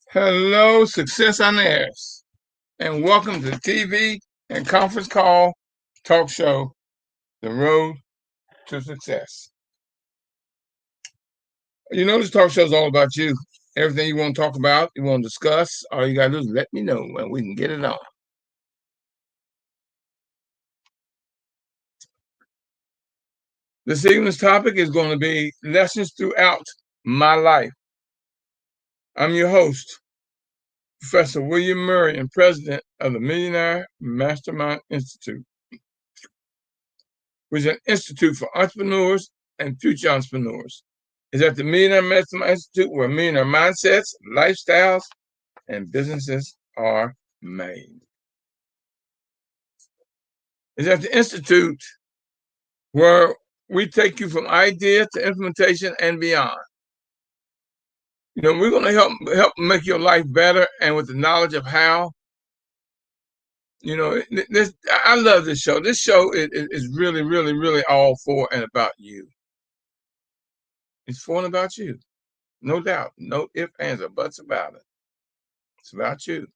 Hello, Success on Airs, and welcome to the TV and conference call talk show, The Road to Success. You know, this talk show is all about you. Everything you want to talk about, you want to discuss, all you got to do is let me know and we can get it on. This evening's topic is going to be lessons throughout my life. I'm your host, Professor William Murray, and president of the Millionaire Mastermind Institute, which is an institute for entrepreneurs and future entrepreneurs. It's at the Millionaire Mastermind Institute where millionaire mindsets, lifestyles, and businesses are made. It's at the Institute where we take you from idea to implementation and beyond. You know, we're going to help make your life better, and with the knowledge of how. You know, I love this show. This show is really, really, really all for and about you. It's for and about you. No doubt. No ifs, ands, or buts about it. It's about you.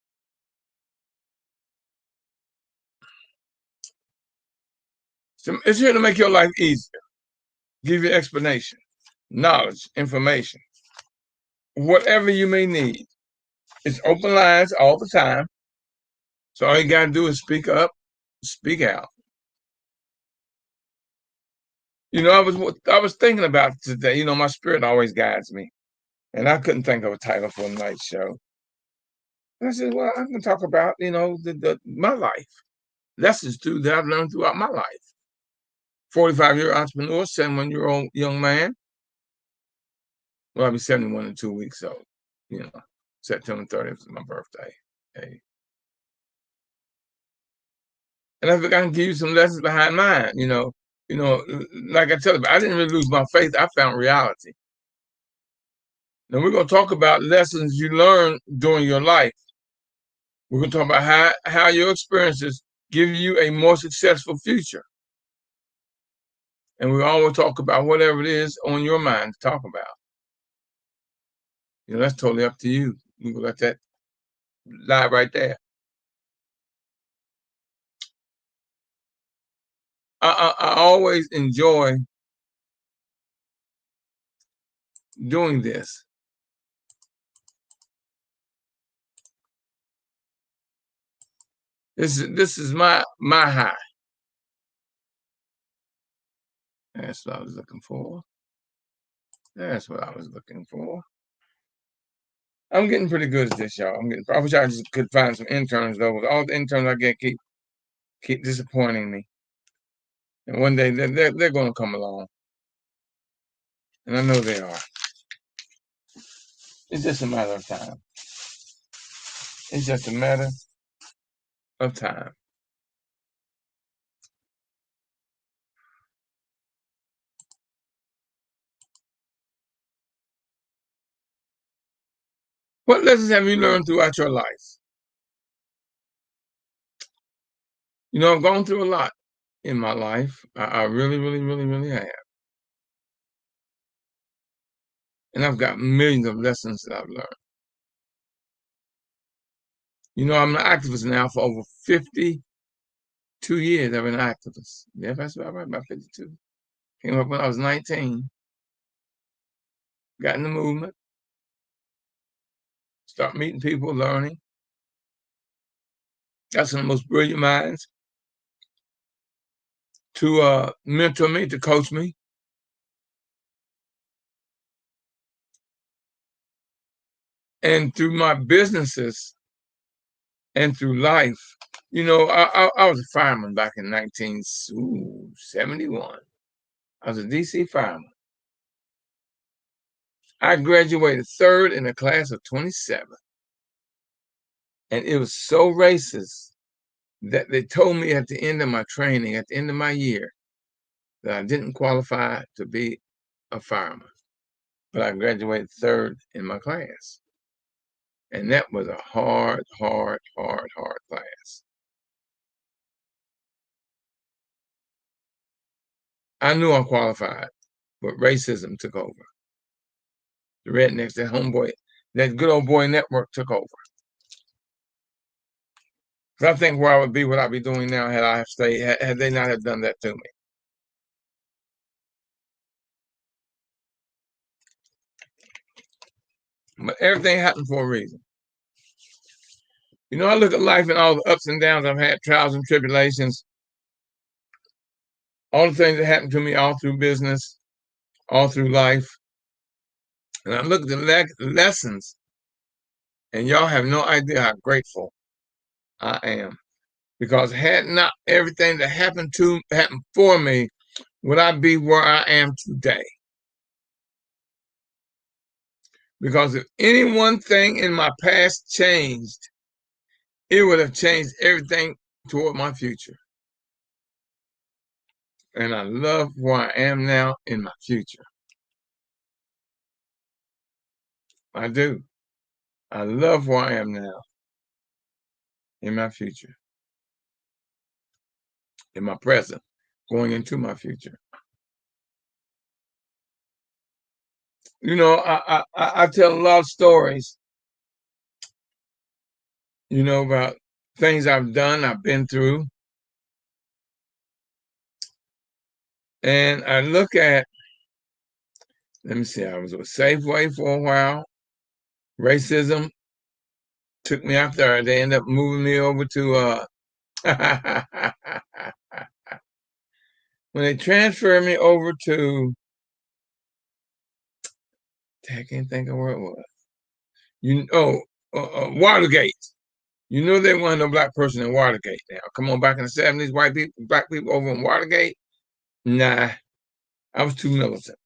So it's here to make your life easier, give you explanation, knowledge, information, whatever you may need. It's open lines all the time. So all you got to do is speak up, speak out. You know, I was thinking about today. You know, my spirit always guides me, and I couldn't think of a title for a night show. And I said, well, I'm going to talk about, you know, my life, lessons that I've learned throughout my life. 45-year entrepreneur, 71-year-old young man. Well, I'll be 71 in 2 weeks, so, you know, September 30th is my birthday. Hey. And I think I can give you some lessons behind mine, you know, like I tell you, I didn't really lose my faith. I found reality. Now we're going to talk about lessons you learned during your life. We're going to talk about how your experiences give you a more successful future. And we always talk about whatever it is on your mind to talk about. You know, that's totally up to you. You can let that lie right there. I always enjoy doing this. This is my high. That's what I was looking for. That's what I was looking for. I'm getting pretty good at this, y'all. I wish I just could find some interns though. All the interns I get keep disappointing me. And one day they're going to come along, and I know they are. It's just a matter of time. It's just a matter of time. What lessons have you learned throughout your life? You know, I've gone through a lot in my life. I really, really, really, really have. And I've got millions of lessons that I've learned. You know, I'm an activist now for over 52 years. I've been an activist. Yeah, that's about right, about 52. Came up when I was 19. Got in the movement. Start meeting people, learning. Got some of the most brilliant minds to mentor me, to coach me. And through my businesses and through life, you know, I was a fireman back in 1971. I was a DC fireman. I graduated third in a class of 27. And it was so racist that they told me at the end of my training, at the end of my year, that I didn't qualify to be a fireman. But I graduated third in my class. And that was a hard class. I knew I qualified. but racism took over. The rednecks, that homeboy, that good old boy network took over. I think where I would be, what I'd be doing now had I have stayed, had they not have done that to me. But everything happened for a reason. You know, I look at life and all the ups and downs I've had, trials and tribulations, all the things that happened to me all through business, all through life. And I look at the lessons, and y'all have no idea how grateful I am. Because had not everything that happened for me, would I be where I am today? Because if any one thing in my past changed, it would have changed everything toward my future. And I love where I am now in my future. I do. I love where I am now in my future, in my present, going into my future. You know, I tell a lot of stories, you know, about things I've done, I've been through. And I look at, let me see, I was with Safeway for a while. Racism took me out there. They ended up moving me over to, when they transferred me over to, I can't think of where it was. Watergate. You know they wanted no black person in Watergate now. Come on, back in the 70s, black people over in Watergate? Nah, I was too militant.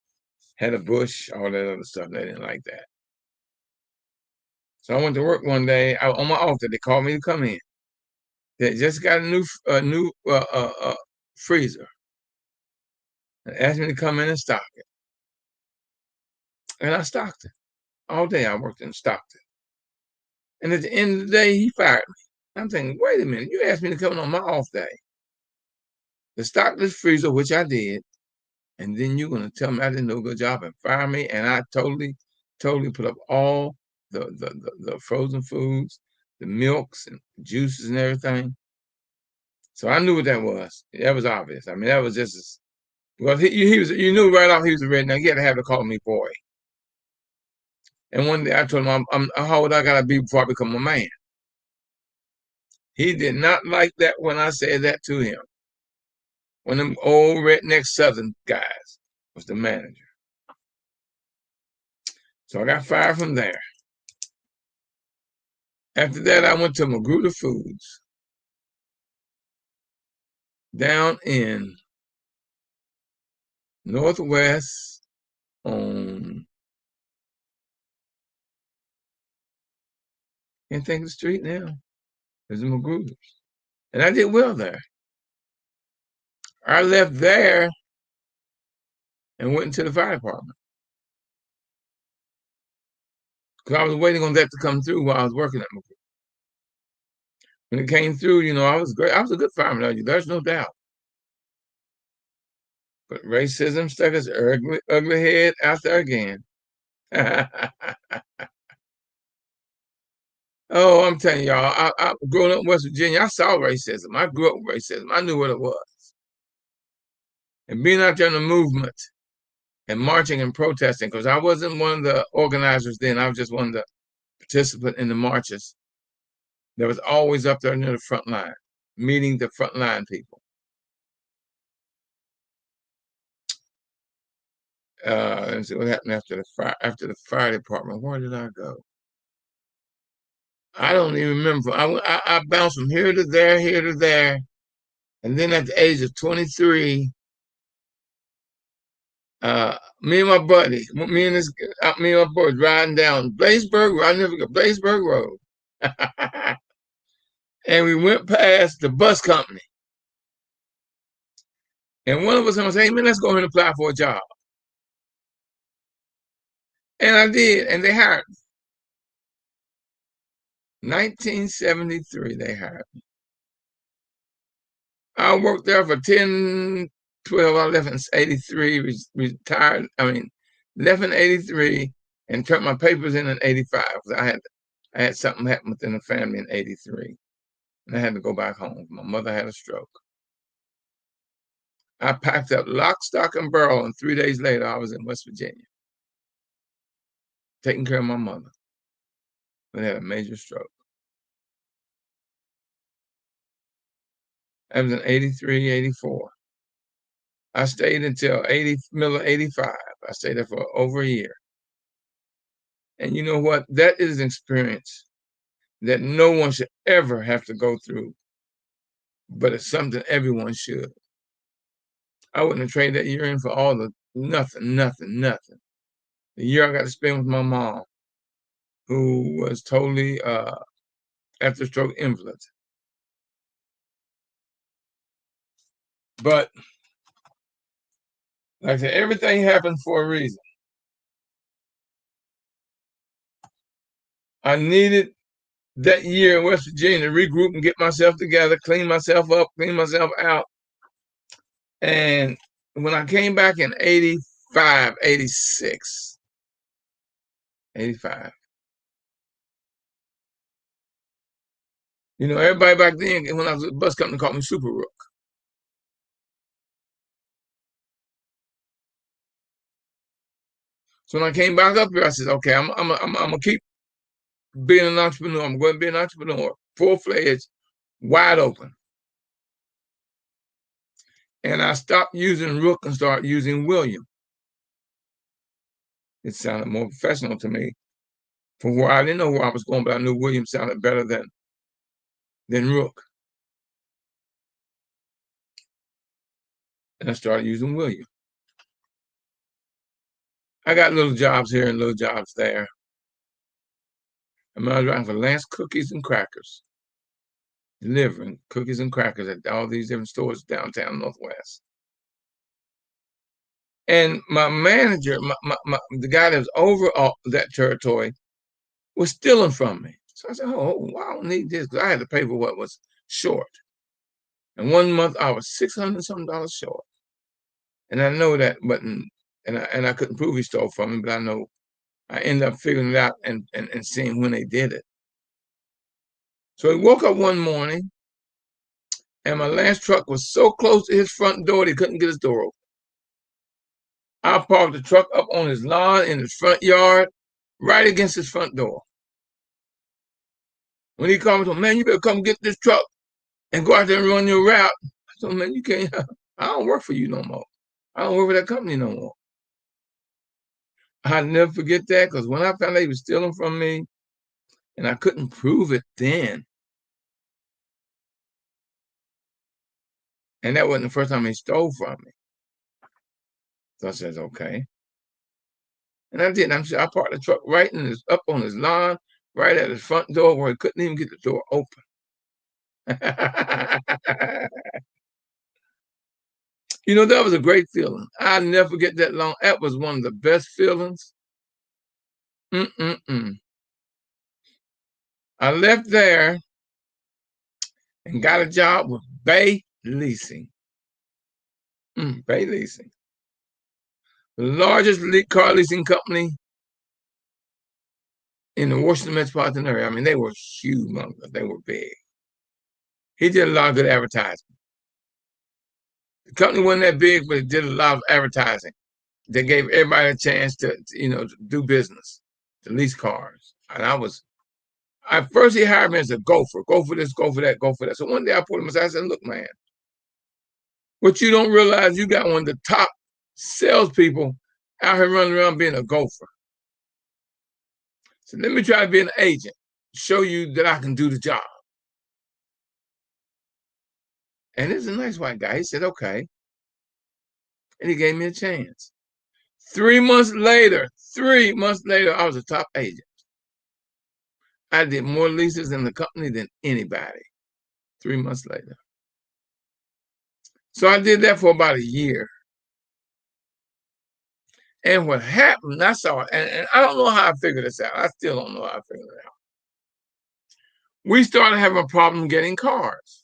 Had a bush, all that other stuff. They didn't like that. So I went to work one day on my altar. They called me to come in. They just got a new freezer and asked me to come in and stock it. And I stocked it. All day I worked and stocked it. And at the end of the day, he fired me. I'm thinking, wait a minute, you asked me to come in on my off day to stock this freezer, which I did, and then you're going to tell me I didn't do a good job and fire me, and I totally put up all the frozen foods, the milks and juices and everything. So I knew what that was. That was obvious. I mean, that was just because he was. You knew right off he was a redneck. He had to have to call me boy. And one day I told him, how old I gotta be before I become a man? He did not like that when I said that to him. One of them old redneck Southern guys was the manager. So I got fired from there. After that, I went to Magruder Foods down in Northwest on, can't think of the street now. There's Magruder's. And I did well there. I left there and went into the fire department. Because I was waiting on that to come through while I was working at Magruder. When it came through, you know, I was great. I was a good fireman, there's no doubt. But racism stuck its ugly head out there again. Oh, I'm telling y'all, I growing up in West Virginia, I saw racism. I grew up with racism. I knew what it was. And being out there in the movement and marching and protesting, because I wasn't one of the organizers then. I was just one of the participants in the marches. That was always up there near the front line, meeting the front line people. Let's see what happened after the fire department. Where did I go? I don't even remember. I bounced from here to there, and then at the age of 23, me and my buddy, me and my boy riding down Blazeburg. I never go Blazeburg Road, and we went past the bus company, and one of us was saying, "Hey man, let's go ahead and apply for a job." And I did, and they hired me. 1973, they hired me. I worked there for 10 12, I left in 83, retired, left in 83 and turned my papers in 85. I had something happen within the family in 83. And I had to go back home. My mother had a stroke. I packed up lock, stock, and barrel, and 3 days later, I was in West Virginia, taking care of my mother, who had a major stroke. That was in 83, 84. I stayed until middle of 85. I stayed there for over a year. And you know what? That is an experience that no one should ever have to go through, but it's something everyone should. I wouldn't have traded that year in for all the nothing. The year I got to spend with my mom, who was totally after stroke invalid. But like I said, everything happens for a reason. I needed that year in West Virginia to regroup and get myself together, clean myself up, clean myself out. And when I came back in 85, 86, 85, everybody back then, when I was at the bus company, called me Super Rook. So when I came back up here, I said, okay, I'm gonna keep being an entrepreneur. I'm going to be an entrepreneur, full-fledged, wide open. And I stopped using Rook and started using William. It sounded more professional to me. From where I didn't know where I was going, but I knew William sounded better than Rook. And I started using William. I got little jobs here and little jobs there. I was driving for Lance Cookies and Crackers, delivering cookies and crackers at all these different stores downtown Northwest. And my manager, the guy that was over that territory, was stealing from me. So I said, oh, I don't need this, because I had to pay for what was short. And 1 month I was $600-something short. And I know that, but and I couldn't prove he stole from me, but I know I ended up figuring it out and seeing when they did it. So he woke up one morning, and my last truck was so close to his front door that he couldn't get his door open. I parked the truck up on his lawn in his front yard, right against his front door. When he called me, man, you better come get this truck and go out there and run your route. I told him, man, you can't. I don't work for you no more. I don't work for that company no more. I'll never forget that, because when I found out he was stealing from me, and I couldn't prove it then, and that wasn't the first time he stole from me. So I said, okay. And I did. I parked the truck right up on his lawn, right at his front door, where he couldn't even get the door open. That was a great feeling. I'll never forget that long. That was one of the best feelings. I left there and got a job with Bay Leasing. Bay Leasing. The largest car leasing company in the Washington metropolitan area. They were humongous. They were big. He did a lot of good advertising. The company wasn't that big, but it did a lot of advertising. They gave everybody a chance to do business, to lease cars. And at first he hired me as a gopher. Go for this, go for that, go for that. So one day I pulled him aside. I said, look, man, what you don't realize, you got one of the top salespeople out here running around being a gopher. So let me try to be an agent, show you that I can do the job. And he's a nice white guy. He said, okay. And he gave me a chance. 3 months later, I was a top agent. I did more leases in the company than anybody. 3 months later. So I did that for about a year. And what happened, I saw it, and I don't know how I figured this out. I still don't know how I figured it out. We started having a problem getting cars.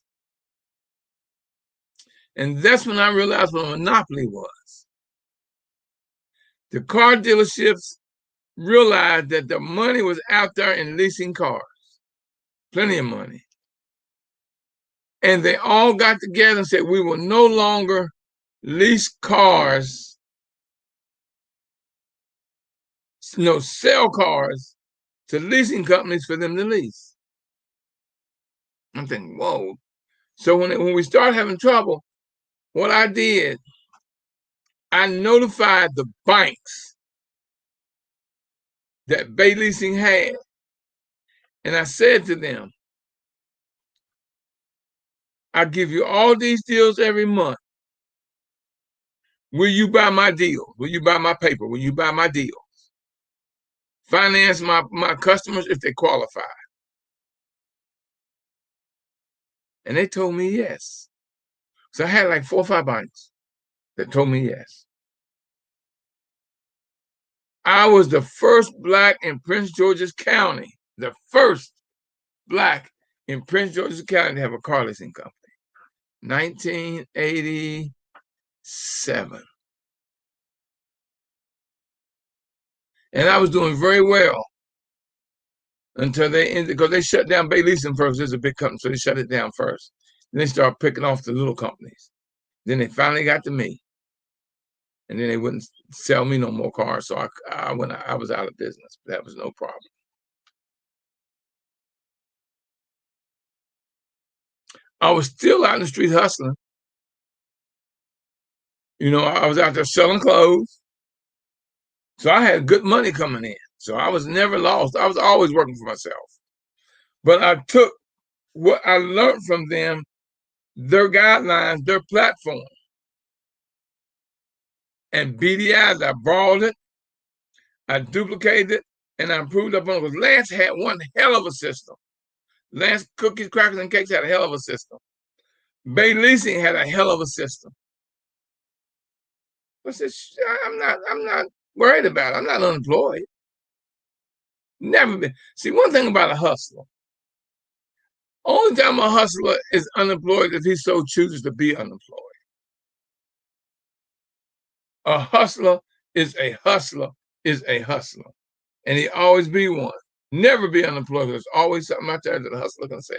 And that's when I realized what a monopoly was. The car dealerships realized that the money was out there in leasing cars, plenty of money. And they all got together and said, we will no longer lease cars, sell cars to leasing companies for them to lease. I'm thinking, whoa. So when we started having trouble, what I did, I notified the banks that Bay Leasing had. And I said to them, I give you all these deals every month. Will you buy my deal? Will you buy my paper? Will you buy my deal? Finance my customers if they qualify. And they told me yes. So I had like 4 or 5 banks that told me yes. I was the first Black in Prince George's County, the first Black in Prince George's County to have a car leasing company. 1987. And I was doing very well until they ended, because they shut down Bay Leasing first. There's a big company, so they shut it down first. Then they started picking off the little companies. Then they finally got to me. And then they wouldn't sell me no more cars. So I was out of business. That was no problem. I was still out in the street hustling. I was out there selling clothes. So I had good money coming in. So I was never lost. I was always working for myself. But I took what I learned from them, their guidelines, their platform, and BDIs. I borrowed it, I duplicated it, and I improved upon it. Because Lance had one hell of a system. Lance Cookies, Crackers, and Cakes had a hell of a system. Bay Leasing had a hell of a system. I said, I'm not worried about it. I'm not unemployed. Never been. See, one thing about a hustler, only time a hustler is unemployed if he so chooses to be unemployed. A hustler is a hustler is a hustler. And he always be one. Never be unemployed. There's always something out there that a hustler can sell.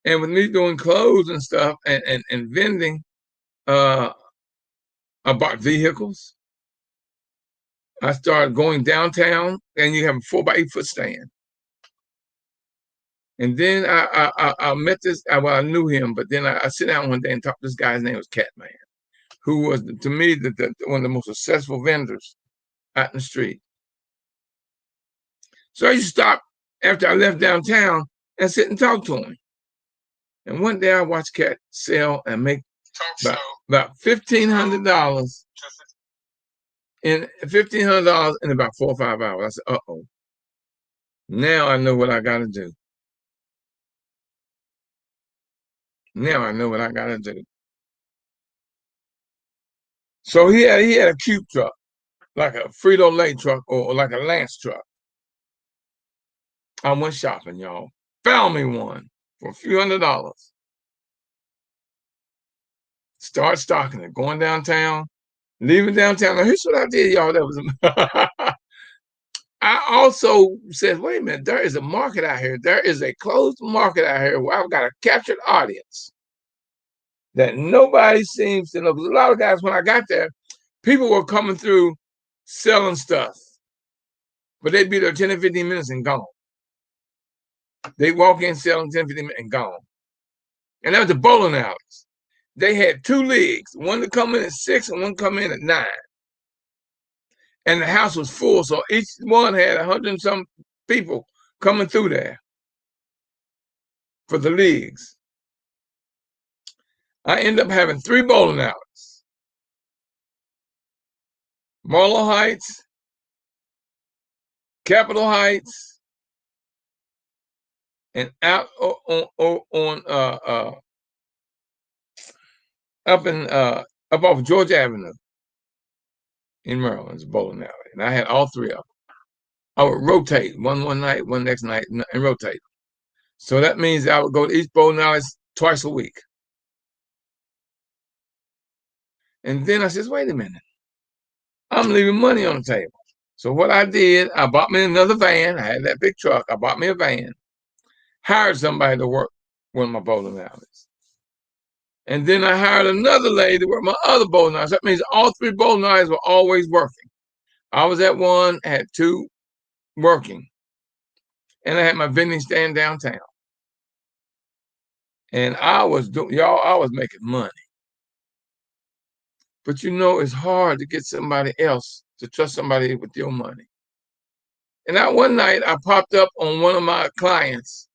And with me doing clothes and stuff and vending, I bought vehicles. I started going downtown, and you have a 4x8 foot stand. And then I met this. Well, I knew him, but then I sit down one day and talk to this guy. His name was Catman, who was, to me, one of the most successful vendors out in the street. So I used to stop after I left downtown and sit and talk to him. And one day I watched Cat sell and make about $1,500 in about 4 or 5 hours. I said, uh-oh. Now I know what I got to do. Now I know what I got to do. So he had a cube truck, like a Frito-Lay truck or like a Lance truck. I went shopping, y'all. Found me one for a few $100s. Start stocking it, going downtown, leaving downtown. Now, here's what I did, y'all. That was I also said, wait a minute, there is a market out here. There is a closed market out here where I've got a captured audience that nobody seems to know. Because a lot of guys, when I got there, people were coming through selling stuff, but they'd be there 10 or 15 minutes and gone. They walk in, selling 10, 15 minutes and gone. And that was the bowling alleys. They had 2 leagues, one to come in at 6 and one come in at 9. And the house was full, so each one had 100 and some people coming through there for the leagues. I ended up having 3 bowling alleys: Marlow Heights, Capitol Heights, and out up off Georgia Avenue in Maryland's bowling alley. And I had all 3 of them. I would rotate one night, one next night, and rotate. So that means I would go to each bowling alley twice a week. And then I says, wait a minute, I'm leaving money on the table. So what I did, I bought me another van. I had that big truck. I bought me a van, hired somebody to work one of my bowling alleys. And then I hired another lady to work my other bowling alleys. That means all three bowling alleys were always working. I was at one, had two working. And I had my vending stand downtown. And I was making money. But it's hard to get somebody else to trust somebody with your money. And that one night I popped up on one of my clients,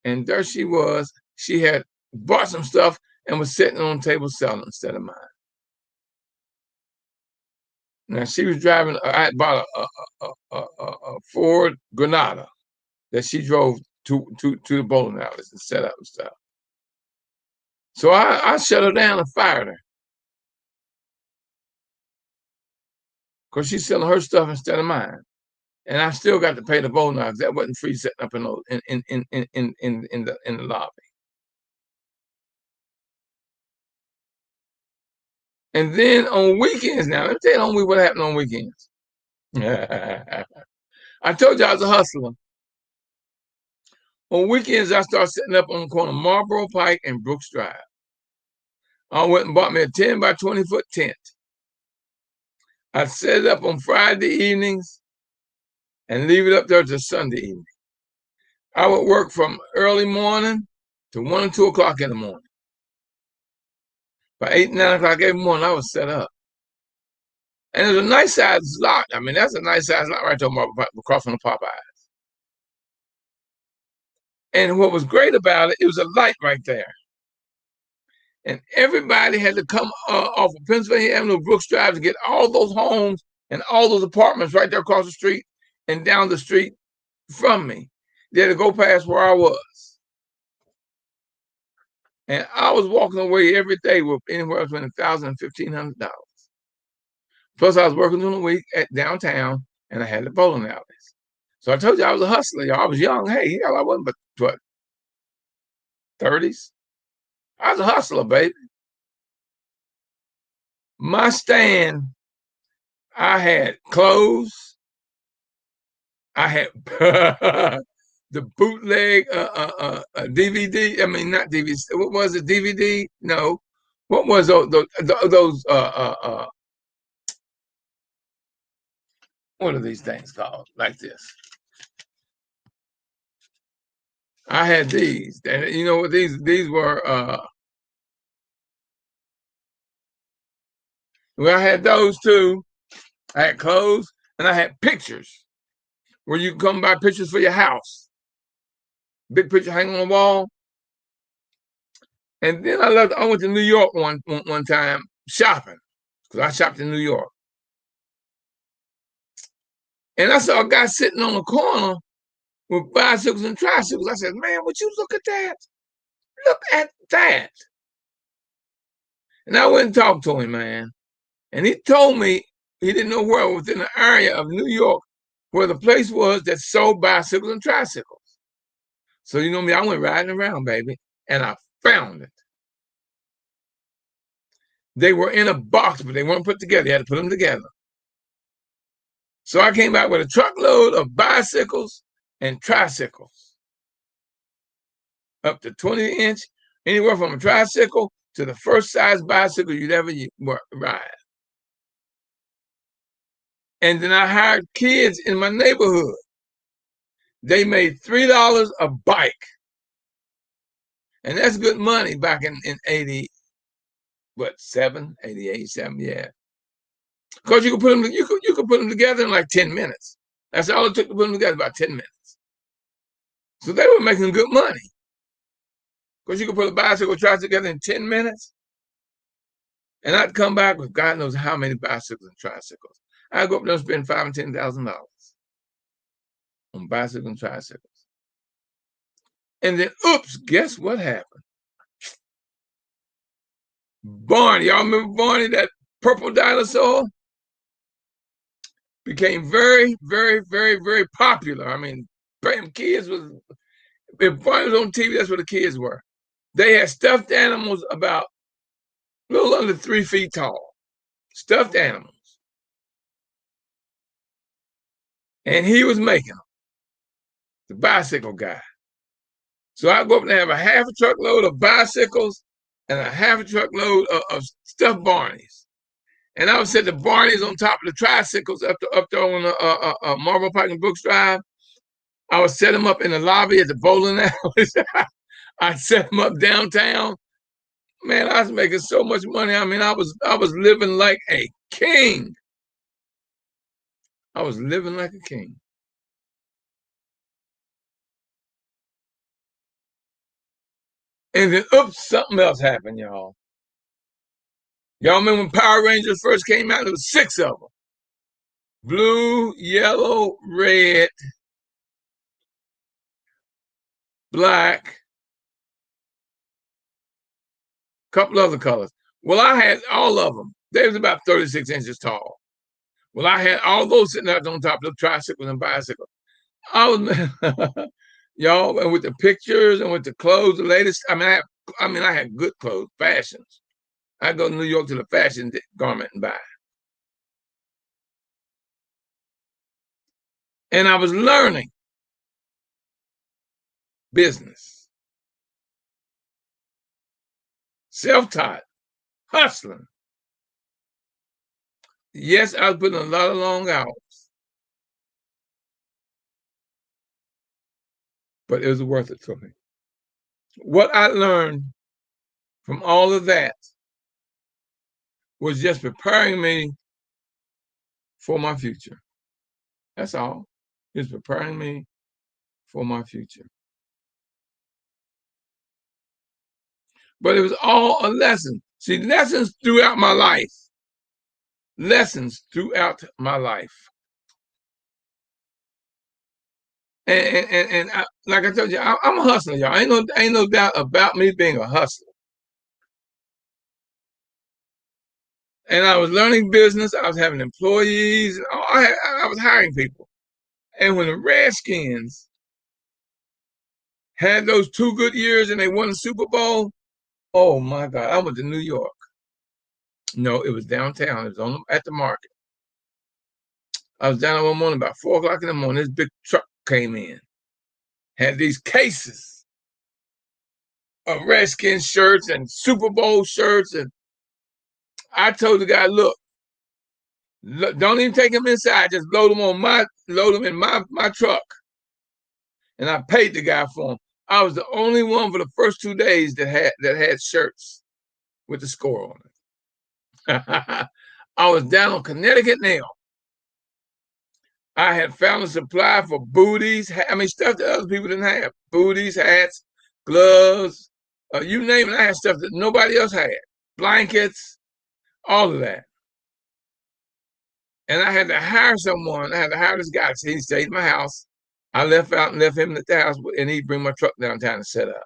and there she was. She had bought some stuff and was sitting on the table selling instead of mine. Now she was driving. I had bought a Ford Granada that she drove to the bowling alleys and set up and stuff. So I shut her down and fired her because she's selling her stuff instead of mine. And I still got to pay the bowling alleys. That wasn't free setting up in the lobby. And then on weekends, now let me tell you what happened on weekends. I told you I was a hustler. On weekends, I started setting up on the corner of Marlboro Pike and Brooks Drive. I went and bought me a 10 by 20 foot tent. I set it up on Friday evenings and leave it up there till Sunday evening. I would work from early morning to 1 or 2 o'clock in the morning. By 8, 9 o'clock every morning, I was set up. And it was a nice size lot. I mean, that's a nice size lot right there across from the Popeyes. And what was great about it, it was a light right there. And everybody had to come off of Pennsylvania Avenue, Brooks Drive to get all those homes and all those apartments right there across the street and down the street from me. They had to go past where I was. And I was walking away every day with anywhere between $1,000 and $1,500. Plus, I was working during the week at downtown, and I had the bowling alleys. So I told you I was a hustler, y'all. I was young. Hey, hell, I wasn't but what, 30s? I was a hustler, baby. My stand, I had clothes. I had the bootleg DVD. I mean, not DVD. What was it? DVD? No. What was those what are these things called? Like this. I had these. And you know what these were well, I had those too. I had clothes and I had pictures where you come buy pictures for your house. Big picture hanging on the wall. And then I went to New York one time shopping because I shopped in New York. And I saw a guy sitting on the corner with bicycles and tricycles. I said, man, would you look at that? Look at that. And I went and talked to him, man. And he told me he didn't know where within the area of New York where the place was that sold bicycles and tricycles. So you know me, I went riding around, baby, and I found it. They were in a box, but they weren't put together. You had to put them together. So I came back with a truckload of bicycles and tricycles. Up to 20-inch, anywhere from a tricycle to the first size bicycle you'd ever ride. And then I hired kids in my neighborhood. They made $3 a bike. And that's good money back in 80, what, 88, 7, yeah. Because you could put them, you could put them together in like 10 minutes. That's all it took to put them together, about 10 minutes. So they were making good money. Because you could put a bicycle tricycle together in 10 minutes. And I'd come back with God knows how many bicycles and tricycles. I'd go up there and spend $5,000 and $10,000 on bicycles and tricycles. And then, oops, guess what happened? Barney, y'all remember Barney, that purple dinosaur? Became very, very, very, very popular. I mean, kids was if Barney was on TV, that's what the kids were. They had stuffed animals about a little under 3 feet tall, stuffed animals. And he was making them, the bicycle guy. So I go up and have a half a truckload of bicycles and a half a truckload of stuffed Barneys. And I would set the Barneys on top of the tricycles up there on Marlboro Pike and Brooks Drive. I would set them up in the lobby at the bowling alleys. I'd set them up downtown. Man, I was making so much money. I mean, I was living like a king. I was living like a king. And then, oops, something else happened, y'all. Y'all remember when Power Rangers first came out? There was 6 of them. Blue, yellow, red, black, couple other colors. Well, I had all of them. They was about 36 inches tall. Well, I had all those sitting out on top of the tricycles and bicycles. I was, y'all, and with the pictures and with the clothes, the latest. I had good clothes, fashions. I go to New York to the fashion garment and buy. And I was learning business, self-taught, hustling. Yes, I was putting a lot of long hours, but it was worth it for me. What I learned from all of that was just preparing me for my future. That's all. It's preparing me for my future. But it was all a lesson. See, lessons throughout my life. Lessons throughout my life. And like I told you, I'm a hustler, y'all. Ain't no doubt about me being a hustler. And I was learning business. I was having employees. I was hiring people. And when the Redskins had those 2 good years and they won the Super Bowl, oh my God, I went to New York. No, it was downtown. It was at the market. I was down one morning about 4 o'clock in the morning. This big truck came in, had these cases of Redskins shirts and Super Bowl shirts. And I told the guy, look, don't even take them inside. Just load them in my truck. And I paid the guy for them. I was the only one for the first 2 days that had shirts with the score on it. I was down on Connecticut Nail. I had found a supply for booties, stuff that other people didn't have. Booties, hats, gloves, you name it. I had stuff that nobody else had. Blankets, all of that. And I had to hire someone. I had to hire this guy. So he stayed in my house. I left out and left him at the house, and he'd bring my truck downtown and set up.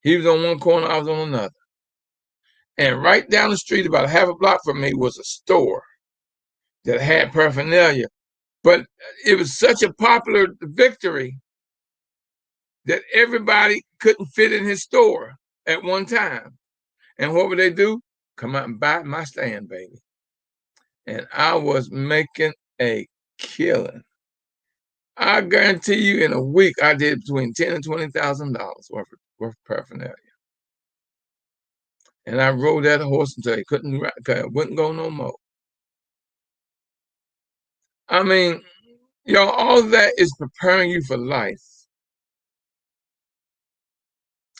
He was on one corner, I was on another. And right down the street, about a half a block from me, was a store that had paraphernalia. But it was such a popular victory that everybody couldn't fit in his store at one time. And what would they do? Come out and buy my stand, baby. And I was making a killing. I guarantee you, in a week, I did between $10,000 and $20,000 worth of paraphernalia. And I rode that horse until he wouldn't go no more. I mean, y'all, all that is preparing you for life.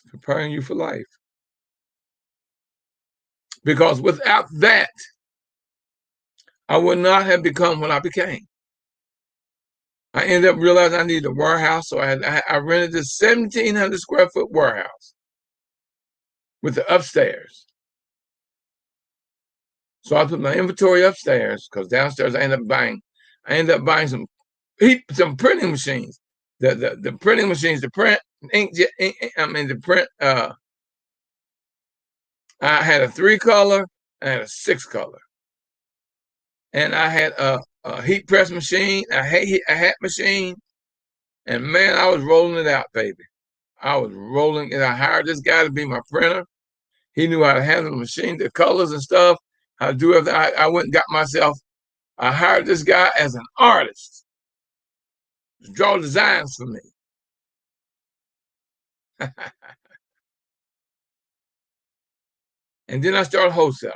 Preparing you for life. Because without that, I would not have become what I became. I ended up realizing I needed a warehouse, so I rented this 1,700 square foot warehouse with the upstairs. So I put my inventory upstairs because downstairs I ended up buying some printing machines. The printing machines to print I had a 3-color, I had a 6-color, and I had a heat press machine, a hat machine, And man, I was rolling it out, baby. I was rolling it. I hired this guy to be my printer. He knew how to handle the machine, the colors and stuff, how to do everything. I went and got myself, I hired this guy as an artist to draw designs for me. And then I started wholesale.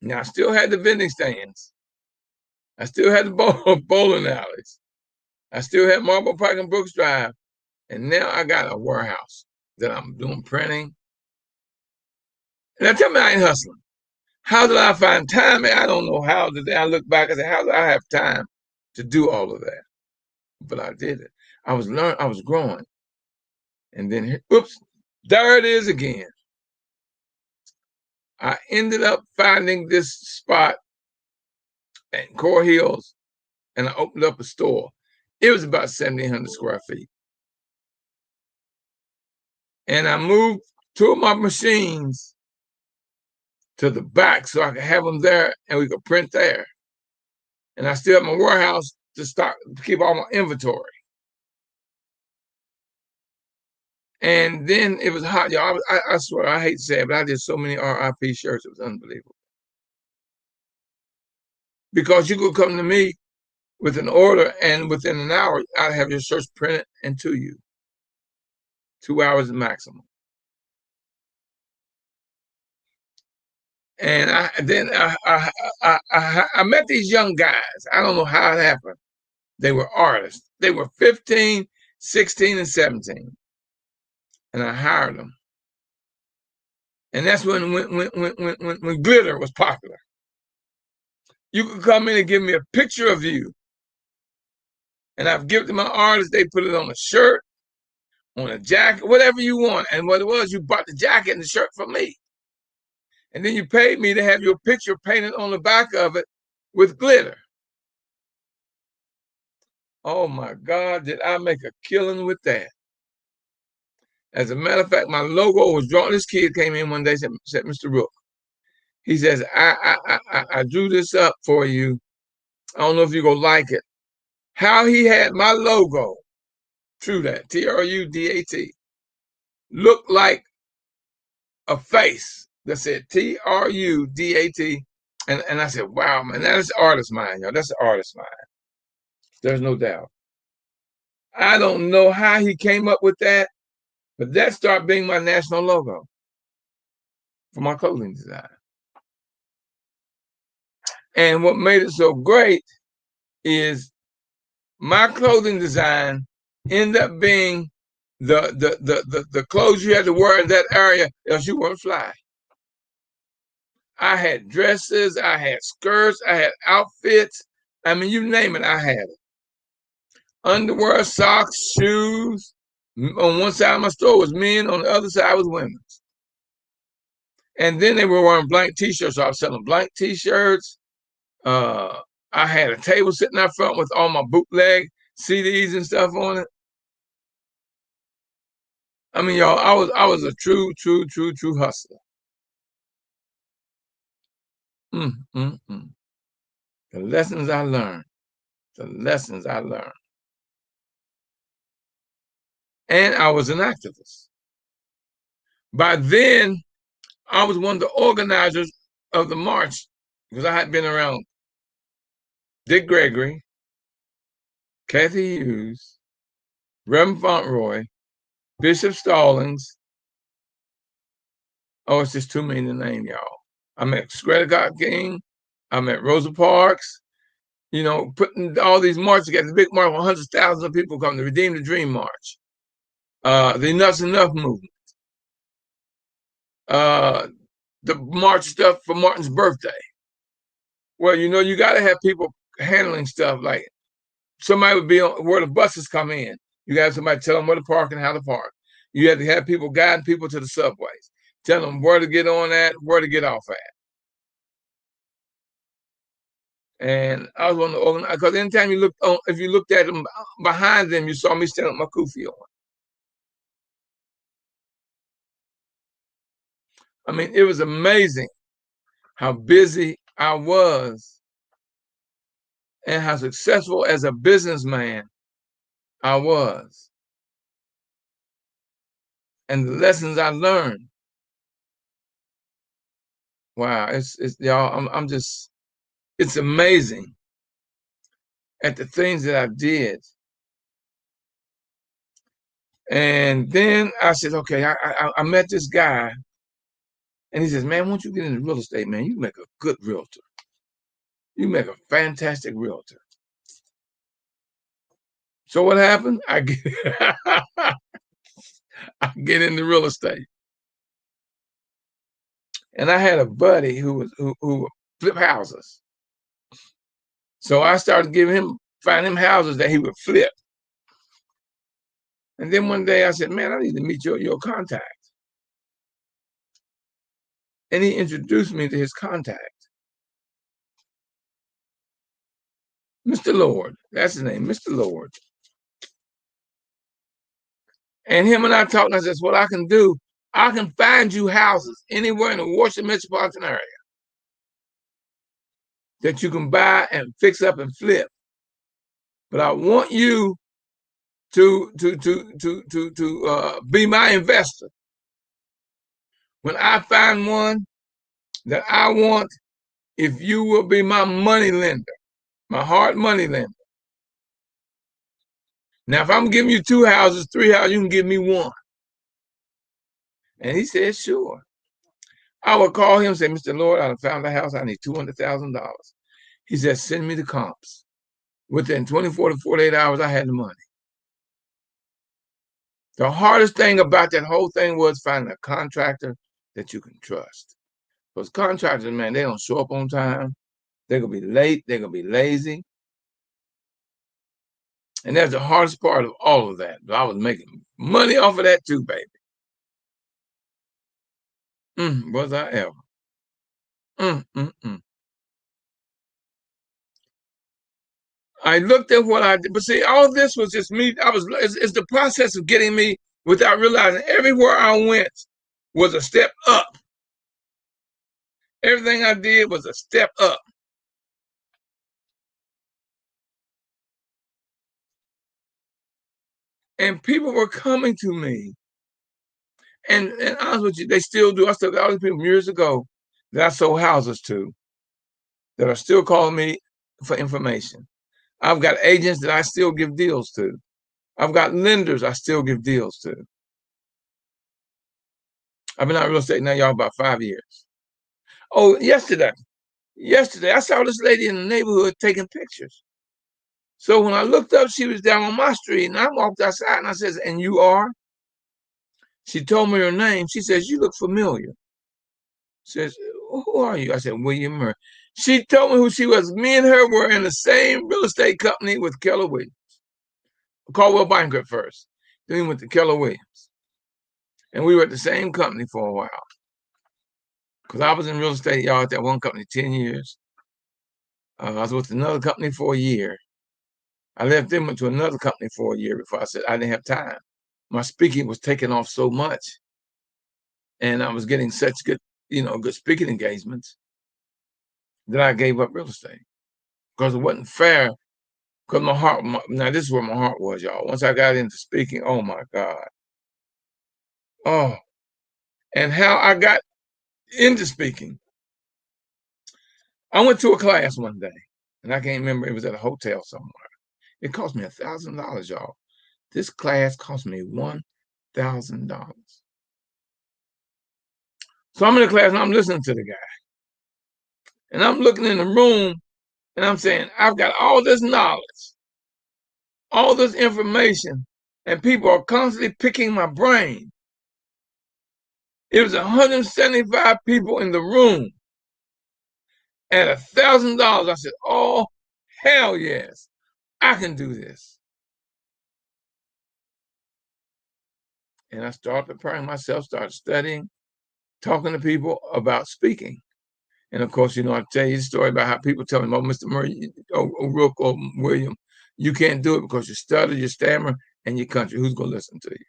Now I still had the vending stands. I still had the bowling alleys. I still had Marble Park and Brooks Drive. And now I got a warehouse that I'm doing printing. And now tell me I ain't hustling. How did I find time? I don't know how. Today I look back and say, how did I have time to do all of that? But I did it. I was learning, I was growing. And then, oops, there it is again. I ended up finding this spot at Core Hills, and I opened up a store. It was about 1,700 square feet. And I moved two of my machines to the back so I could have them there and we could print there. And I still have my warehouse to keep all my inventory. And then it was hot, y'all. I swear, I hate to say it, but I did so many RIP shirts. It was unbelievable. Because you could come to me with an order, and within an hour, I'd have your shirts printed and to you. 2 hours maximum. And I met these young guys. I don't know how it happened. They were artists. They were 15, 16, and 17. And I hired them. And that's when glitter was popular. You could come in and give me a picture of you. And I've given to my artists, they put it on a shirt, on a jacket, whatever you want. And what it was, you bought the jacket and the shirt for me. And then you paid me to have your picture painted on the back of it with glitter. Oh my God, did I make a killing with that? As a matter of fact, my logo was drawn. This kid came in one day and said, Mr. Rook, he says, I drew this up for you. I don't know if you're going to like it. How he had my logo, Thru-out, T-R-U-D-A-T, looked like a face that said T-R-U-D-A-T. And I said, wow, man, that's artist mind, y'all. That's the artist mind. There's no doubt. I don't know how he came up with that, but that started being my national logo for my clothing design. And what made it so great is my clothing design ended up being the clothes you had to wear in that area, else you weren't fly. I had dresses, I had skirts, I had outfits. I mean, you name it, I had it. Underwear, socks, shoes. On one side of my store was men, on the other side was women's. And then they were wearing blank t-shirts, so I was selling blank t-shirts. I had a table sitting out front with all my bootleg CDs and stuff on it. I mean, y'all, I was a true hustler. Mm, mm, mm. The lessons I learned. The lessons I learned. And I was an activist. By then, I was one of the organizers of the march because I had been around Dick Gregory, Kathy Hughes, Reverend Fauntleroy, Bishop Stallings. Oh, it's just too many to name, y'all. I met Scott King. I met Rosa Parks. You know, putting all these marches together, the big march, hundreds of thousands of people come to Redeem the Dream March. The Enough's Enough movement. The march stuff for Martin's birthday. Well, you know, you got to have people handling stuff like somebody would be on where the buses come in. You got somebody tell them where to park and how to park. You have to have people guiding people to the subways, tell them where to get on at, where to get off at. And I was one of the organizers because anytime you looked on, if you looked at them behind them, you saw me standing with my kufi on. I mean, it was amazing how busy I was. and how successful as a businessman I was, and the lessons I learned. Wow, it's y'all. I'm just. It's amazing at the things that I did. And then I said, okay, I met this guy, and he says, man, once you get into real estate, man, you make a good realtor. You make a fantastic realtor. So what happened? I get into real estate, and I had a buddy who flip houses. So I started finding him houses that he would flip. And then one day I said, man, I need to meet your contact. And he introduced me to his contact, Mr. Lord. That's his name, Mr. Lord. And him and I talked, and I said, what I can do, I can find you houses anywhere in the Washington metropolitan area that you can buy and fix up and flip. But I want you to be my investor. When I find one that I want, if you will be my money lender, my hard money lender. Now, if I'm giving you 2 houses, 3 houses, you can give me 1. And he said, sure. I would call him and say, Mr. Lord, I found a house. I need $200,000. He said, send me the comps. Within 24 to 48 hours, I had the money. The hardest thing about that whole thing was finding a contractor that you can trust. Because contractors, man, they don't show up on time. They're going to be late. They're going to be lazy. And that's the hardest part of all of that. But I was making money off of that too, baby. Was I ever. I looked at what I did, but see, all this was just me. It's the process of getting me without realizing everywhere I went was a step up. Everything I did was a step up. And people were coming to me. And honest with you, they still do. I still got all these people years ago that I sold houses to that are still calling me for information. I've got agents that I still give deals to. I've got lenders I still give deals to. I've been out of real estate now, y'all, about 5 years. Oh, yesterday, I saw this lady in the neighborhood taking pictures. So when I looked up, she was down on my street, and I walked outside and I said, and you are? She told me her name. She says, you look familiar. Says, who are you? I said, William Murray. She told me who she was. Me and her were in the same real estate company with Keller Williams. Caldwell Banker first. Then we went to Keller Williams. And we were at the same company for a while. Because I was in real estate, y'all, at that one company 10 years. I was with another company for a year. I left them, went to another company for a year before I said I didn't have time. My speaking was taking off so much. And I was getting such good speaking engagements that I gave up real estate. Because it wasn't fair. Because now this is where my heart was, y'all. Once I got into speaking, oh my God. Oh, and how I got into speaking. I went to a class one day, and I can't remember, it was at a hotel somewhere. It cost me $1,000, y'all. This class cost me $1,000. So I'm in the class and I'm listening to the guy. And I'm looking in the room and I'm saying, I've got all this knowledge, all this information, and people are constantly picking my brain. It was 175 people in the room at $1,000. I said, oh, hell yes, I can do this. And I started preparing myself, started studying, talking to people about speaking. And of course, I tell you the story about how people tell me, oh, Mr. Murray, Rook, or William, you can't do it because you stutter, you stammer, and your country. Who's going to listen to you?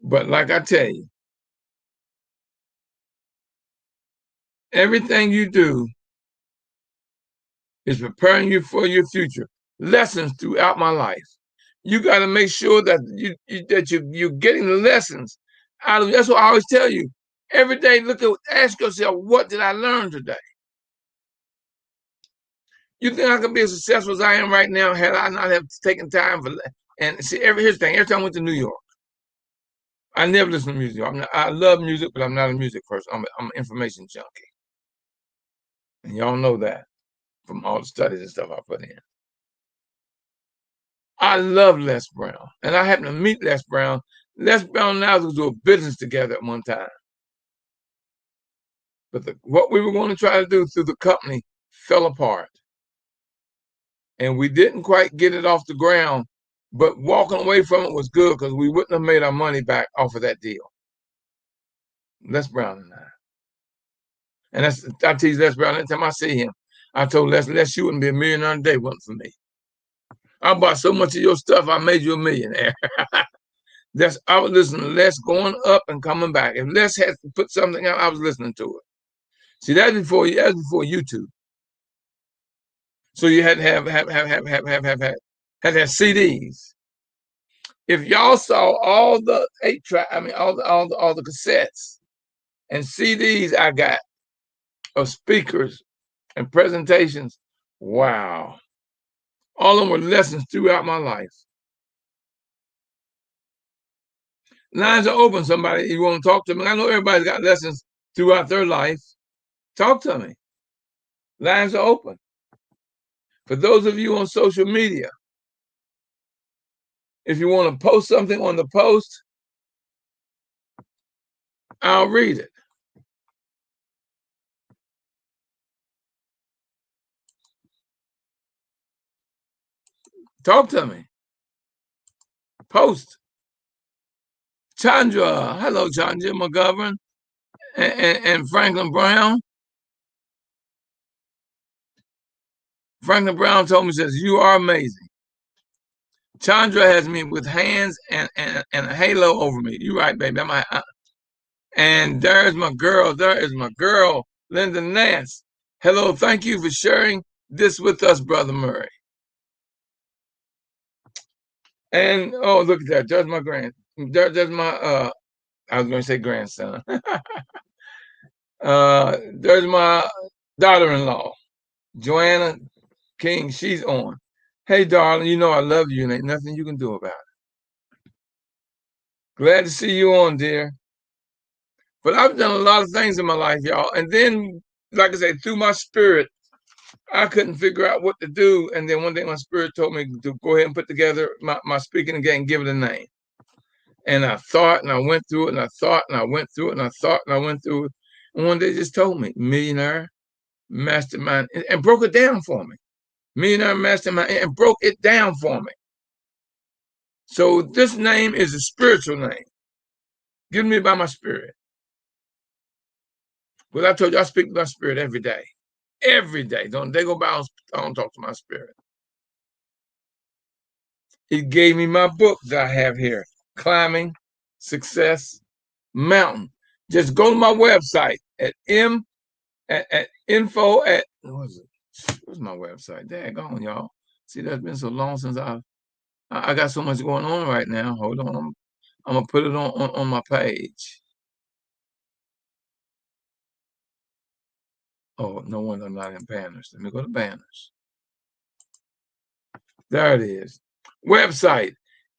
But like I tell you, Everything you do is preparing you for your future. Lessons throughout my life. You got to make sure that you're getting the lessons out of. That's what I always tell you. Every day, ask yourself, what did I learn today? You think I could be as successful as I am right now had I not have taken time for? And see, here's the thing. Every time I went to New York, I never listen to music. I love music, but I'm not a music person. I'm an information junkie, and y'all know that from all the studies and stuff I put in. I love Les Brown, and I happened to meet Les Brown. Les Brown and I was doing business together at one time. But what we were going to try to do through the company fell apart. And we didn't quite get it off the ground, but walking away from it was good because we wouldn't have made our money back off of that deal. Les Brown and I. And I tease Les Brown every time I see him. I told Les, you wouldn't be a millionaire today, wasn't for me. I bought so much of your stuff, I made you a millionaire. I was listening to Les going up and coming back. If Les had to put something out, I was listening to it. See, that's before YouTube. So you had to have CDs. If y'all saw all the 8-track, all the cassettes and CDs I got of speakers and presentations, wow. All of them were lessons throughout my life. Lines are open, somebody. You want to talk to me? I know everybody's got lessons throughout their life. Talk to me. Lines are open. For those of you on social media, if you want to post something on the post, I'll read it. Talk to me. Post. Chandra, hello, Chandra McGovern and Franklin Brown. Franklin Brown told me, says, you are amazing. Chandra has me with hands and a halo over me. You right, baby. And there's my girl. There is my girl, Linda Nance. Hello, thank you for sharing this with us, Brother Murray. And oh, look at that. There's my there's my I was going to say grandson. There's my daughter-in-law, Joanna King. She's on. Hey, darling, you know I love you and ain't nothing you can do about it. Glad to see you on, dear. But I've done a lot of things in my life, y'all. And then, like I said, through my spirit, I couldn't figure out what to do. And then one day my spirit told me to go ahead and put together my speaking again and give it a name. And I thought and I went through it and I thought and I went through it and I thought and I went through it. And one day just told me, Millionaire Mastermind, and broke it down for me. Millionaire Mastermind, and broke it down for me. So this name is a spiritual name given me by my spirit. Well, I told you I speak to my spirit every day. Every day. Don't they go by, I don't talk to my spirit. It gave me my book that I have here, Climbing Success Mountain. Just go to my website at info at, what's my website? Daggone, y'all. See, that's been so long since I got so much going on right now. Hold on. I'm going to put it on my page. Oh, no wonder I'm not in banners. Let me go to banners. There it is. Website,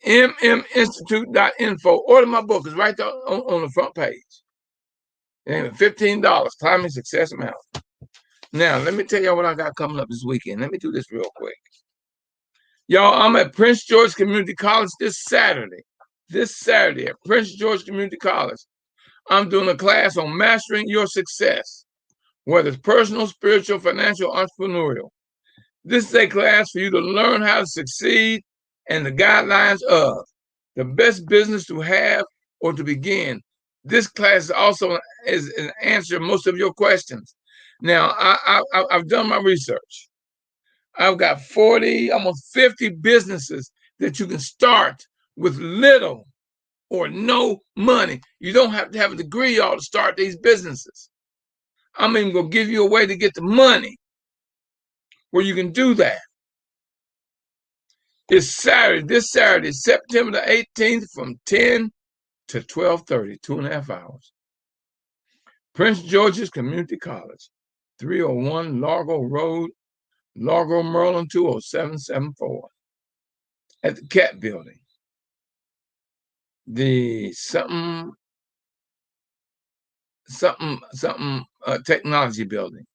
mminstitute.info. Order my book. It's right there on the front page. And $15, Climbing Success Mountain. Now, let me tell y'all what I got coming up this weekend. Let me do this real quick. Y'all, I'm at Prince George Community College this Saturday. This Saturday at Prince George Community College. I'm doing a class on mastering your success, whether it's personal, spiritual, financial, entrepreneurial. This is a class for you to learn how to succeed and the guidelines of the best business to have or to begin. This class also is an answer to most of your questions. Now, I've done my research. I've got 40, almost 50 businesses that you can start with little or no money. You don't have to have a degree, y'all, to start these businesses. I'm even going to give you a way to get the money where you can do that. It's Saturday, this Saturday, September the 18th from 10 to 12:30, 2.5 hours. Prince George's Community College, 301 Largo Road, Largo, Maryland, 20774. At the CAT building. The something technology building.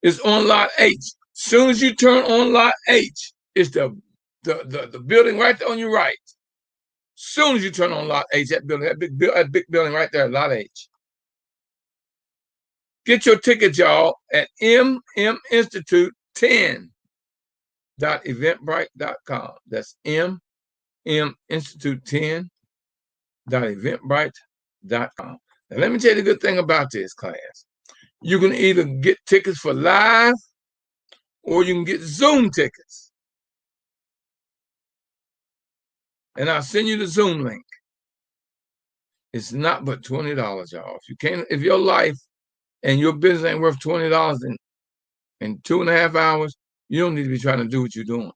It's on lot H. Soon as you turn on lot H, it's the building right there on your right. Soon as you turn on lot H, that big building right there, lot H. Get your tickets, y'all, at mminstitute10.eventbrite.com. That's mminstitute10.eventbrite.com. Now, let me tell you the good thing about this class. You can either get tickets for live or you can get Zoom tickets. And I'll send you the Zoom link. It's not but $20, y'all. If your life and your business ain't worth $20 in 2.5 hours, you don't need to be trying to do what you're doing.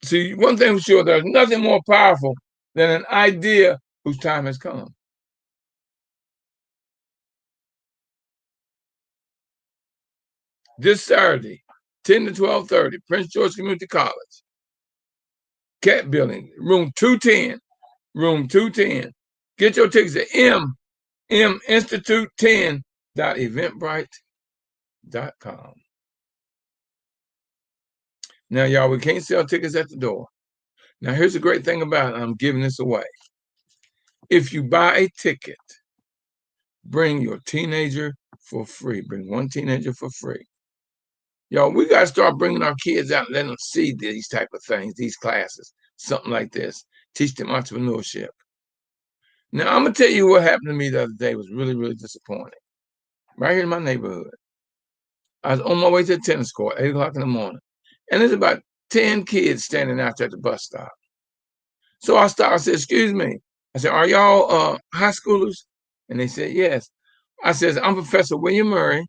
See, one thing for sure, there's nothing more powerful than an idea whose time has come. This Saturday, 10 to 12:30, Prince George Community College, CAT building, room 210. Room 210. Get your tickets at mminstitute10.eventbrite.com. Now, y'all, we can't sell tickets at the door. Now, here's the great thing about it. I'm giving this away. If you buy a ticket, bring your teenager for free. Bring one teenager for free. Y'all, we got to start bringing our kids out and letting them see these type of things, these classes, something like this. Teach them entrepreneurship. Now, I'm going to tell you what happened to me the other day. It was really, really disappointing. Right here in my neighborhood. I was on my way to the tennis court, 8 o'clock in the morning. And there's about 10 kids standing out there at the bus stop. So I stopped. I said, excuse me. I said, are y'all high schoolers? And they said, yes. I said, I'm Professor William Murray.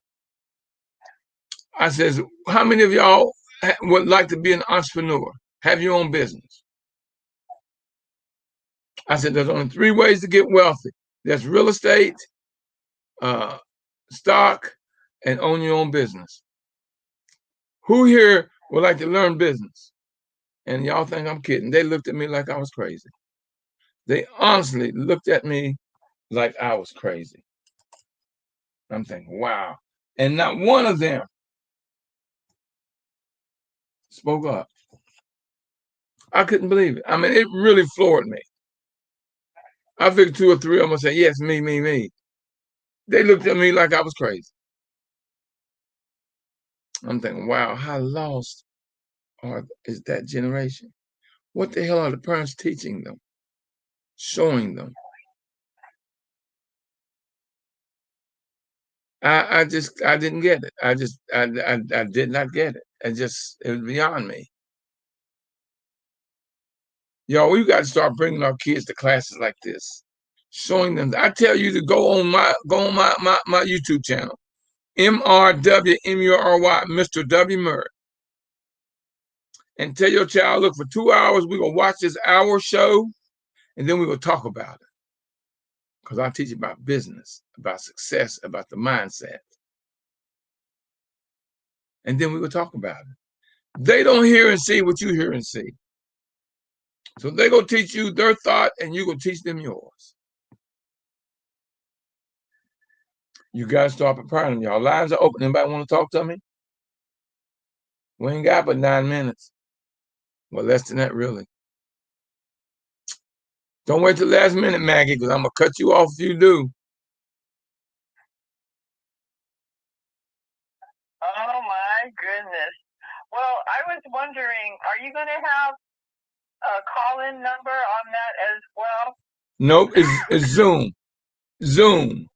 I says, how many of y'all would like to be an entrepreneur? Have your own business? I said, there's only 3 ways to get wealthy. There's real estate, stock, and own your own business. Who here would like to learn business? And y'all think I'm kidding. They looked at me like I was crazy. They honestly looked at me like I was crazy. I'm thinking, wow. And not one of them spoke up. I couldn't believe it. I mean, it really floored me. I figured 2 or 3 of them would say, yes, me, me, me. They looked at me like I was crazy. I'm thinking, wow, how lost is that generation? What the hell are the parents teaching them, showing them? I didn't get it. I did not get it. It was beyond me. Y'all, we got to start bringing our kids to classes like this, showing them. I tell you to go on my YouTube channel, MRWMURY, Mr. W. Murray, and tell your child, look, for 2 hours, we're going to watch this hour show, and then we're going to talk about it. Because I teach about business, about success, about the mindset. And then we will talk about it. They don't hear and see what you hear and see. So they're going to teach you their thought, and you're going to teach them yours. You got to start preparing. Y'all lines are open. Anybody want to talk to me? We ain't got but 9 minutes. Well, less than that, really. Don't wait till the last minute, Maggie, because I'm going to cut you off if you do. Oh, my goodness. Well, I was wondering, are you going to have a call-in number on that as well? Nope, it's Zoom. Zoom.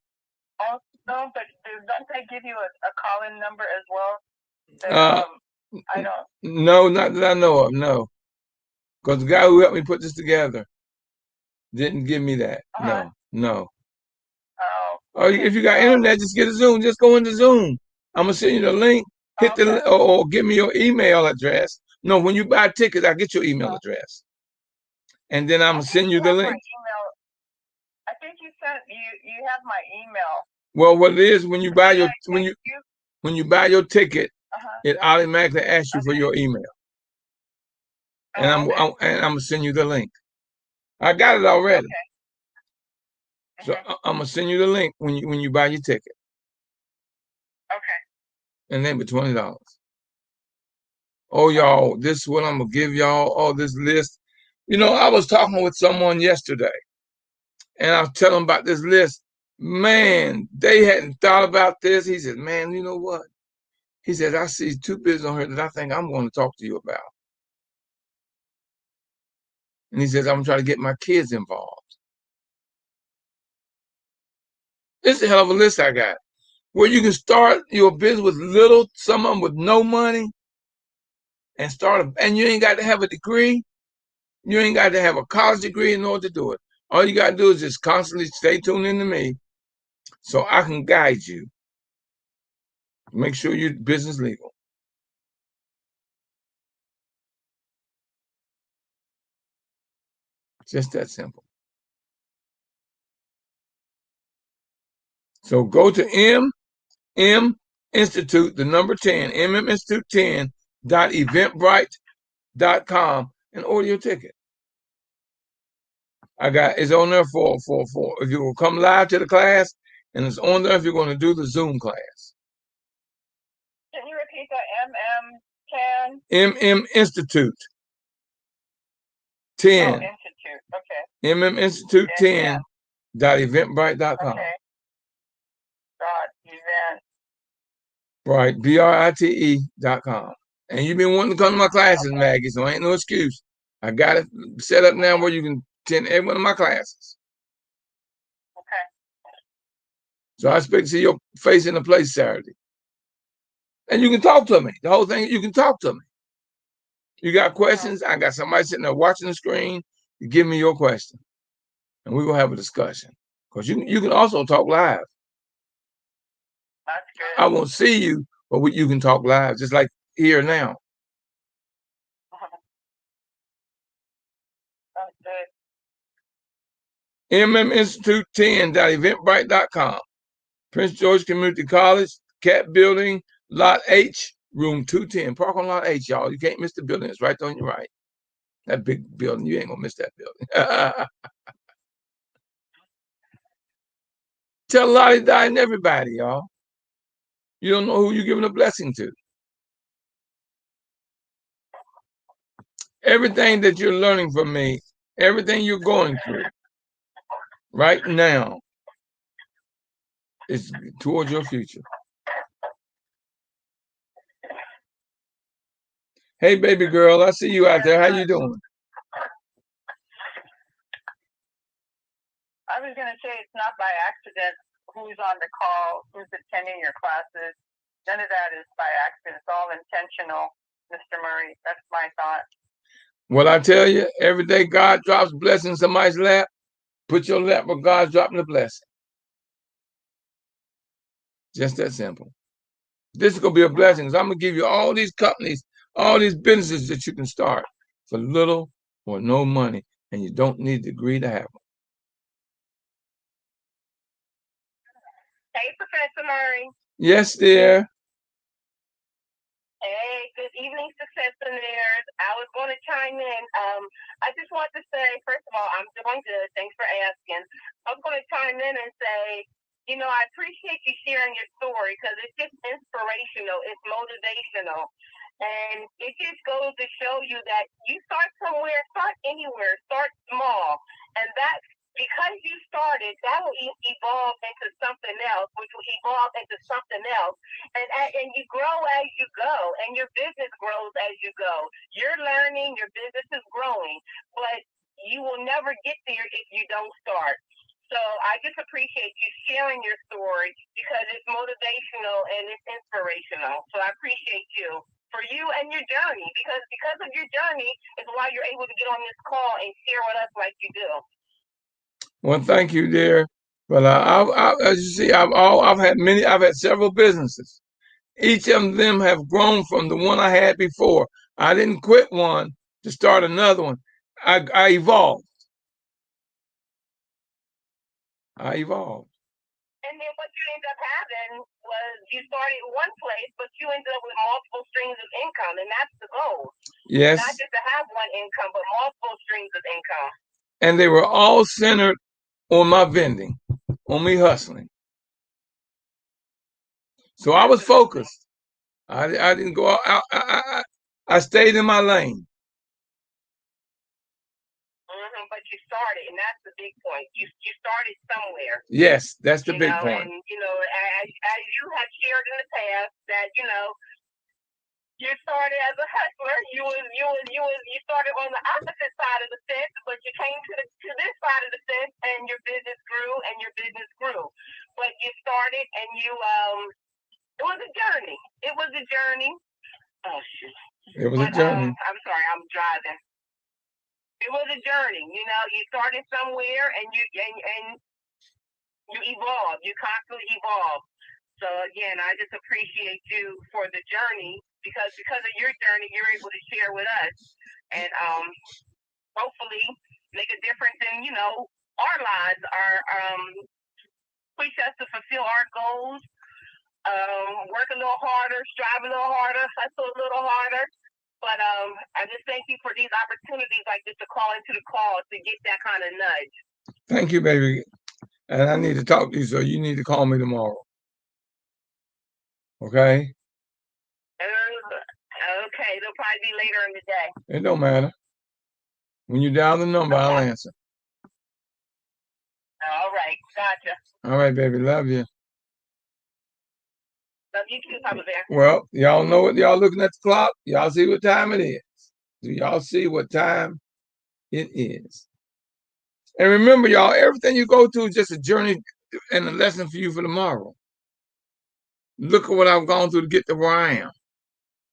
Oh, no, but don't they give you a call-in number as well? That, I don't. No, not that I know of, no. Because the guy who helped me put this together didn't give me that. No. Oh, Or if you got internet, just get a Zoom. Just go into Zoom. I'm gonna send you the link. Hit the or give me your email address. No, when you buy tickets, I get your email address, and then I'm gonna send you the link. I think you sent you have my email. Well, what it is when you buy your when you buy your ticket, it automatically asks you for your email, and I'm gonna send you the link. I got it already. So I'm gonna send you the link when you buy your ticket. Okay. And then for $20. Oh, y'all, this is what I'm gonna give y'all. All this list. You know, I was talking with someone yesterday, and I was telling them about this list. Man, they hadn't thought about this. He said, "Man, you know what?" He said, "I see two businesses on here that I think I'm going to talk to you about." And he says, "I'm gonna try to get my kids involved." It's a hell of a list I got. Where you can start your business with little, some of them with no money, and and you ain't got to have a degree. You ain't got to have a college degree in order to do it. All you got to do is just constantly stay tuned into me so I can guide you. Make sure your business legal. Just that simple. So go to MM Institute, the number 10, mminstitute10.eventbrite.com and order your ticket. It's on there for if you will come live to the class, and it's on there if you're going to do the Zoom class. Can you repeat that? MM Institute 10. Oh, Institute. Okay. mminstitute10.eventbrite.com. Okay. .event. Right, BRITE.com. And you've been wanting to come to my classes, Maggie, so ain't no excuse. I got it set up now where you can attend every one of my classes. Okay. So I expect to see your face in the place Saturday. And you can talk to me. The whole thing, you can talk to me. You got questions? I got somebody sitting there watching the screen. You give me your question. And we're going to have a discussion. Because you can also talk live. That's good. I won't see you, but you can talk live, just like here now. That's good. mminstitute10.eventbrite.com. Prince George Community College, Cat Building, Lot H, Room 210. Park on Lot H, y'all. You can't miss the building. It's right on your right. That big building. You ain't going to miss that building. Tell Lottie Di and everybody, y'all. You don't know who you're giving a blessing to. Everything that you're learning from me, everything you're going through right now is towards your future. Hey, baby girl, I see you out there. How you doing? I was going to say it's not by accident who's on the call, who's attending your classes. None of that is by accident. It's all intentional, Mr. Murray. That's my thought. Well, I tell you, every day God drops blessings in somebody's lap. Put your lap where God's dropping the blessing. Just that simple. This is going to be a blessing. I'm going to give you all these companies, all these businesses that you can start for little or no money, and you don't need a degree to have them. Hey, Professor Murray. Yes, dear. Hey, good evening, successionaires. I was going to chime in. I just want to say, first of all, I'm doing good. Thanks for asking. I was going to chime in and say, you know, I appreciate you sharing your story because it's just inspirational. It's motivational. And it just goes to show you that you start somewhere, start anywhere, start small. And that's because you started, that will evolve into something else, which will evolve into something else. And you grow as you go, and your business grows as you go. You're learning, your business is growing, but you will never get there if you don't start. So I just appreciate you sharing your story because it's motivational and it's inspirational. So I appreciate you for you and your journey because of your journey is why you're able to get on this call and share with us like you do. Well, thank you, dear. But as you see, I've had several businesses. Each of them have grown from the one I had before. I didn't quit one to start another one. I evolved. I evolved. And then what you ended up having was you started one place, but you ended up with multiple streams of income, and that's the goal. Yes. Not just to have one income, but multiple streams of income. And they were all centered on my vending, on me hustling. So I was focused. I didn't go out. I stayed in my lane. But you started, and that's the big point. You started somewhere. Yes, that's the big point. And as you have shared in the past, that you started as a hustler. You started on the opposite side of the fence, but you came to this side of the fence, and your business grew, and your business grew. But you started, and it was a journey. It was a journey. Oh shoot! It was a journey. I'm sorry, I'm driving. It was a journey. You started somewhere, and you evolve. You constantly evolve. So again, I just appreciate you for the journey because of your journey, you're able to share with us, and hopefully make a difference in our lives, push us to fulfill our goals, work a little harder, strive a little harder, hustle a little harder. But I just thank you for these opportunities like this to call into the call to get that kind of nudge. Thank you, baby. And I need to talk to you, so you need to call me tomorrow. Okay? Okay, it'll probably be later in the day. It don't matter. When you dial the number, okay, I'll answer. All right, gotcha. All right, baby, love you. Love you too, Papa Bear. Well, y'all know what y'all looking at the clock. Y'all see what time it is. Do y'all see what time it is? And remember, y'all, everything you go through is just a journey and a lesson for you for tomorrow. Look at what I've gone through to get to where I am.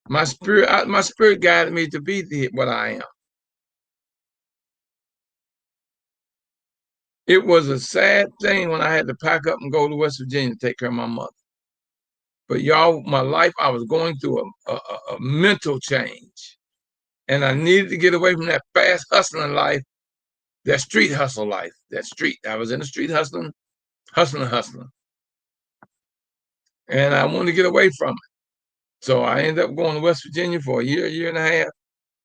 My spirit guided me to be what I am. It was a sad thing when I had to pack up and go to West Virginia to take care of my mother. But y'all, my life, I was going through a mental change. And I needed to get away from that fast hustling life, that street hustle life, I was in the street hustling. And I wanted to get away from it. So I ended up going to West Virginia for a year and a half.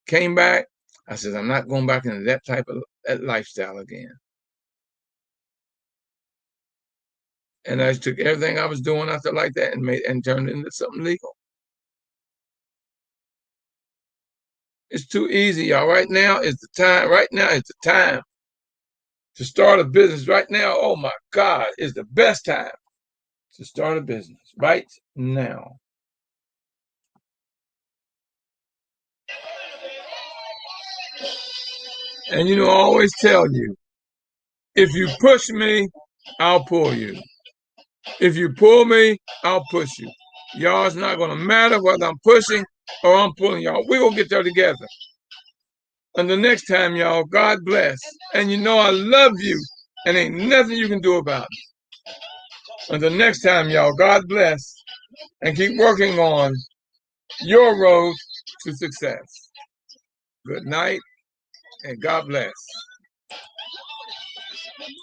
Came back. I said, I'm not going back into that type of that lifestyle again. And I took everything I was doing after like that and turned it into something legal. It's too easy, y'all. Right now is the time. Right now is the time to start a business. Right now, oh my God, is the best time to start a business. Right now. And I always tell you, if you push me, I'll pull you. If you pull me, I'll push you. Y'all, it's not going to matter whether I'm pushing or I'm pulling y'all. We're going to get there together. And the next time, y'all, God bless. And I love you, and ain't nothing you can do about it. And the next time, y'all, God bless, and keep working on your road to success. Good night, and God bless.